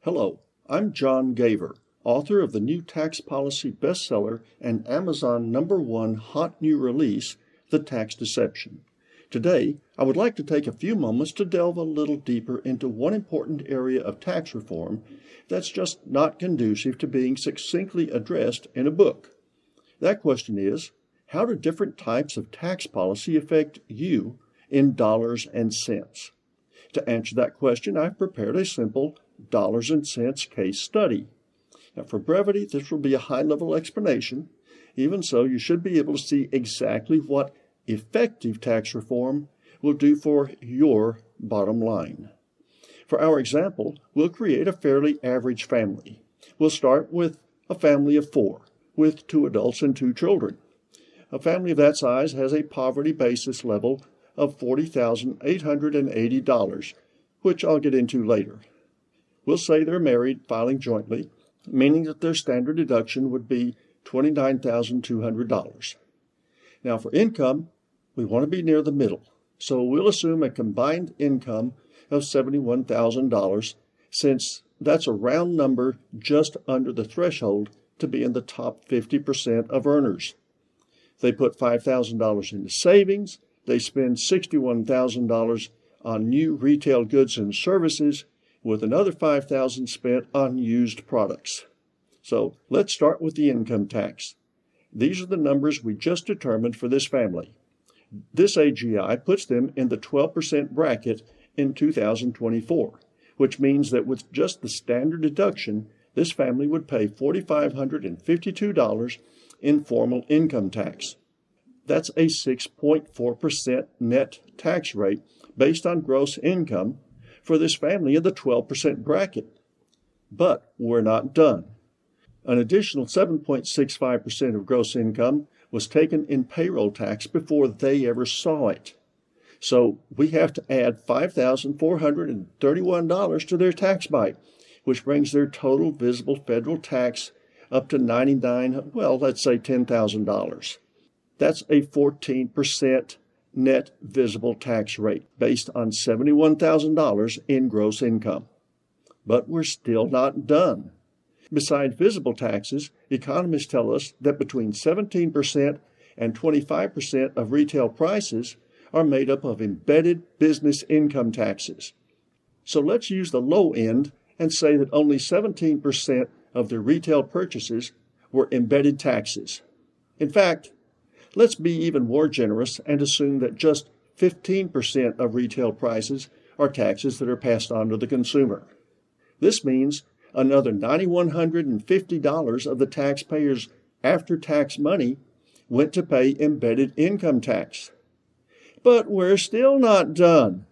Hello, I'm John Gaver, author of the new tax policy bestseller and Amazon #1 hot new release, The Tax Deception. Today, I would like to take a few moments to delve a little deeper into one important area of tax reform that's just not conducive to being succinctly addressed in a book. That question is, how do different types of tax policy affect you in dollars and cents? To answer that question, I've prepared a simple dollars and cents case study. Now, for brevity, this will be a high-level explanation. Even so, you should be able to see exactly what effective tax reform will do for your bottom line. For our example, we'll create a fairly average family. We'll start with a family of 4, with 2 adults and 2 children. A family of that size has a poverty basis level of $40,880, which I'll get into later. We'll say they're married, filing jointly, meaning that their standard deduction would be $29,200. Now for income, we want to be near the middle, so we'll assume a combined income of $71,000, since that's a round number just under the threshold to be in the top 50% of earners. They put $5,000 into savings, they spend $61,000 on new retail goods and services, with another $5,000 spent on used products. So let's start with the income tax. These are the numbers we just determined for this family. This AGI puts them in the 12% bracket in 2024, which means that with just the standard deduction, this family would pay $4,552 in formal income tax. That's a 6.4% net tax rate based on gross income for this family in the 12% bracket. But we're not done. An additional 7.65% of gross income was taken in payroll tax before they ever saw it. So we have to add $5,431 to their tax bite, which brings their total visible federal tax up to $10,000. That's a 14% net visible tax rate based on $71,000 in gross income. But we're still not done. Besides visible taxes, economists tell us that between 17% and 25% of retail prices are made up of embedded business income taxes. So let's use the low end and say that only 17% of their retail purchases were embedded taxes. In fact, let's be even more generous and assume that just 15% of retail prices are taxes that are passed on to the consumer. This means another $9,150 of the taxpayers' after-tax money went to pay embedded income tax. But we're still not done.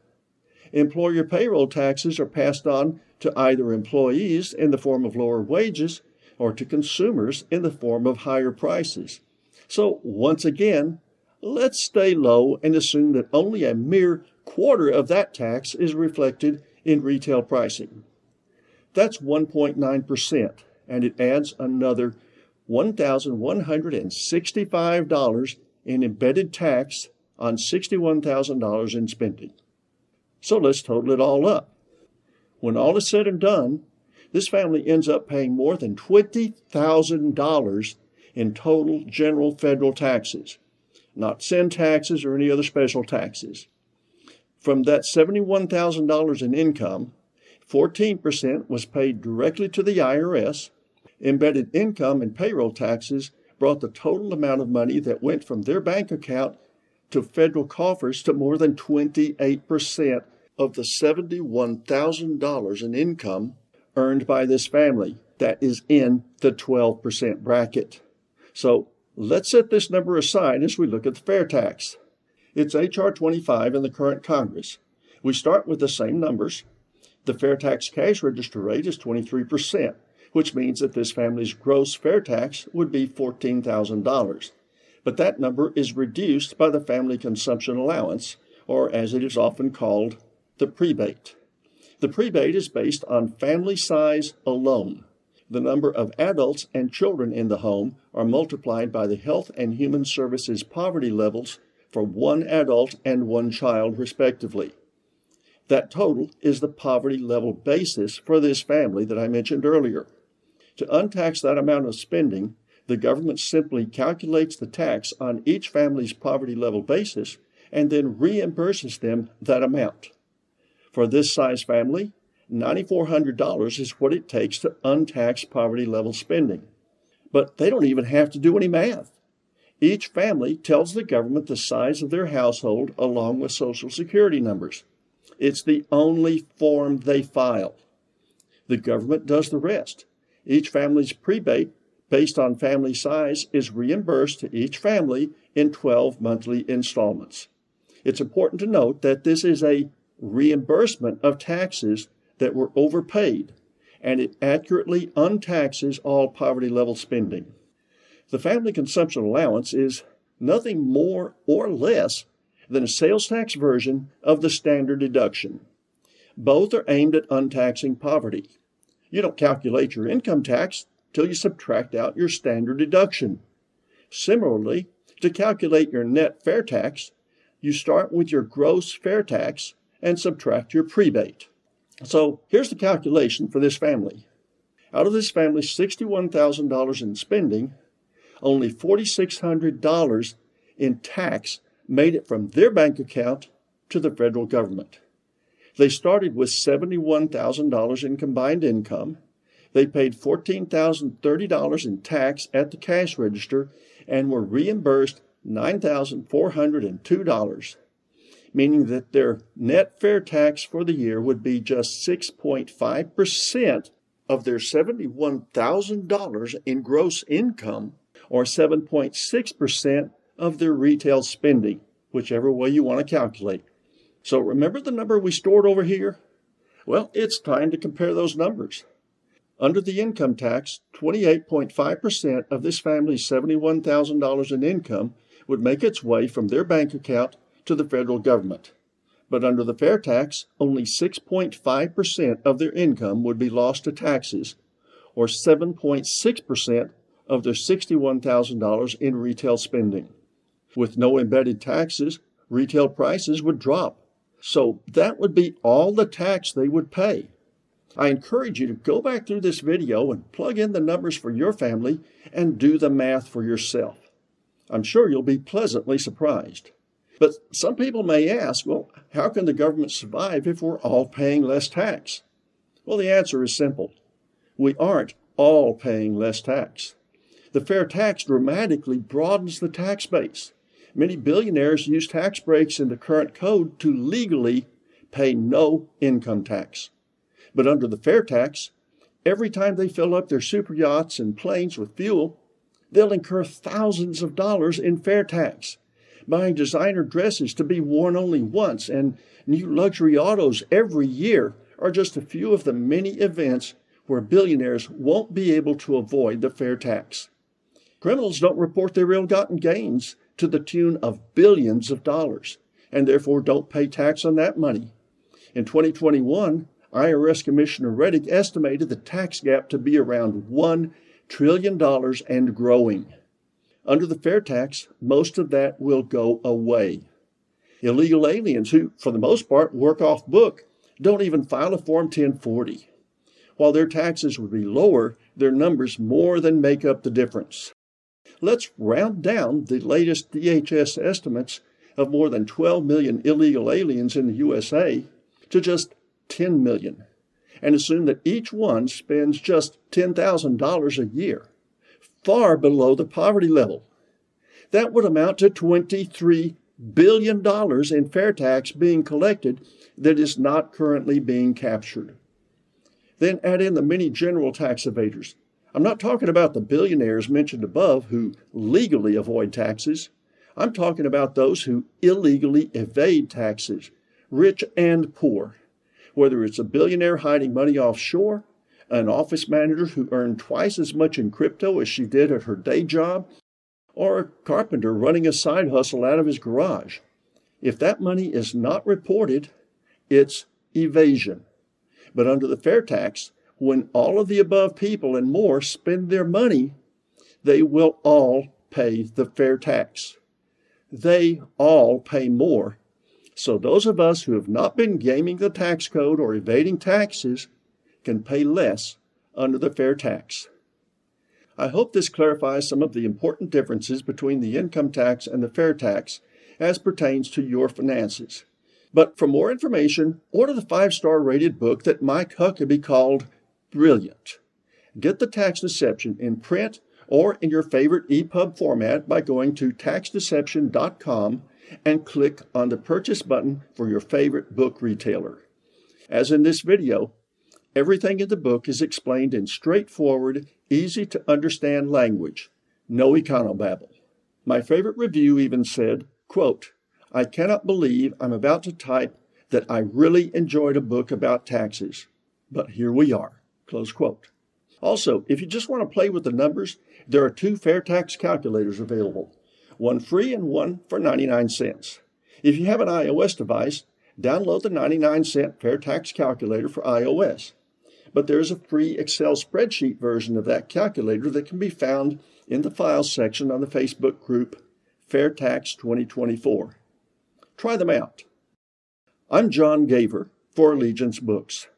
Employer payroll taxes are passed on to either employees in the form of lower wages or to consumers in the form of higher prices. So once again, let's stay low and assume that only a mere quarter of that tax is reflected in retail pricing. That's 1.9%, and it adds another $1,165 in embedded tax on $61,000 in spending. So let's total it all up. When all is said and done, this family ends up paying more than $20,000 in total general federal taxes, not sin taxes or any other special taxes. From that $71,000 in income, 14% was paid directly to the IRS. Embedded income and payroll taxes brought the total amount of money that went from their bank account to federal coffers to more than 28% of the $71,000 in income earned by this family that is in the 12% bracket. So let's set this number aside as we look at the FAIRtax. It's H.R. 25 in the current Congress. We start with the same numbers. The FAIRtax cash register rate is 23%, which means that this family's gross FAIRtax would be $14,000. But that number is reduced by the family consumption allowance, or as it is often called, the prebate. The prebate is based on family size alone. The number of adults and children in the home are multiplied by the Health and Human Services poverty levels for one adult and one child, respectively. That total is the poverty level basis for this family that I mentioned earlier. To untax that amount of spending, the government simply calculates the tax on each family's poverty level basis and then reimburses them that amount. For this size family, $9,400 is what it takes to untax poverty level spending. But they don't even have to do any math. Each family tells the government the size of their household along with Social Security numbers. It's the only form they file. The government does the rest. Each family's prebate, based on family size, is reimbursed to each family in 12 monthly installments. It's important to note that this is a reimbursement of taxes that were overpaid, and it accurately untaxes all poverty level spending. The family consumption allowance is nothing more or less than a sales tax version of the standard deduction. Both are aimed at untaxing poverty. You don't calculate your income tax till you subtract out your standard deduction. Similarly, to calculate your net FAIRtax, you start with your gross FAIRtax and subtract your prebate. So here's the calculation for this family. Out of this family's $61,000 in spending, only $4,600 in tax made it from their bank account to the federal government. They started with $71,000 in combined income. They paid $14,030 in tax at the cash register and were reimbursed $9,402, meaning that their net FAIRtax for the year would be just 6.5% of their $71,000 in gross income, or 7.6% of their retail spending, whichever way you want to calculate. So remember the number we stored over here? Well, it's time to compare those numbers. Under the income tax, 28.5% of this family's $71,000 in income would make its way from their bank account to the federal government. But under the FAIRtax, only 6.5% of their income would be lost to taxes, or 7.6% of their $61,000 in retail spending. With no embedded taxes, retail prices would drop. So that would be all the tax they would pay. I encourage you to go back through this video and plug in the numbers for your family and do the math for yourself. I'm sure you'll be pleasantly surprised. But some people may ask, well, how can the government survive if we're all paying less tax? Well, the answer is simple. We aren't all paying less tax. The FAIRtax dramatically broadens the tax base. Many billionaires use tax breaks in the current code to legally pay no income tax. But under the FAIRtax, every time they fill up their super yachts and planes with fuel, they'll incur thousands of dollars in FAIRtax. Buying designer dresses to be worn only once and new luxury autos every year are just a few of the many events where billionaires won't be able to avoid the FAIRtax. Criminals don't report their ill-gotten gains to the tune of billions of dollars, and therefore don't pay tax on that money. In 2021, IRS Commissioner Reddick estimated the tax gap to be around $1 trillion and growing. Under the FAIRtax, most of that will go away. Illegal aliens who, for the most part, work off book, don't even file a Form 1040. While their taxes would be lower, their numbers more than make up the difference. Let's round down the latest DHS estimates of more than 12 million illegal aliens in the USA to just 10 million, and assume that each one spends just $10,000 a year, far below the poverty level. That would amount to $23 billion in FAIRtax being collected that is not currently being captured. Then add in the many general tax evaders. I'm not talking about the billionaires mentioned above who legally avoid taxes. I'm talking about those who illegally evade taxes, rich and poor. Whether it's a billionaire hiding money offshore, an office manager who earned twice as much in crypto as she did at her day job, or a carpenter running a side hustle out of his garage. If that money is not reported, it's evasion. But under the FAIRtax, when all of the above people and more spend their money, they will all pay the FAIRtax. They all pay more So those of us who have not been gaming the tax code or evading taxes can pay less under the FAIRtax. I hope this clarifies some of the important differences between the income tax and the FAIRtax as pertains to your finances. But for more information, order the 5-star rated book that Mike Huckabee called Brilliant. Get the Tax Deception in print or in your favorite EPUB format by going to taxdeception.com and click on the purchase button for your favorite book retailer. As in this video, everything in the book is explained in straightforward, easy to understand language. No econobabble. My favorite review even said, quote, "I cannot believe I'm about to type that I really enjoyed a book about taxes, but here we are," close quote. Also, if you just want to play with the numbers, there are 2 FAIRtax calculators available, one free and one for 99 cents. If you have an iOS device, download the 99-cent FAIRtax calculator for iOS. But there is a free Excel spreadsheet version of that calculator that can be found in the Files section on the Facebook group FAIRtax 2024. Try them out. I'm John Gaver for Allegiance Books,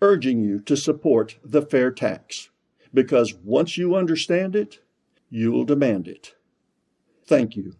urging you to support the FAIRtax, because once you understand it, you'll demand it. Thank you.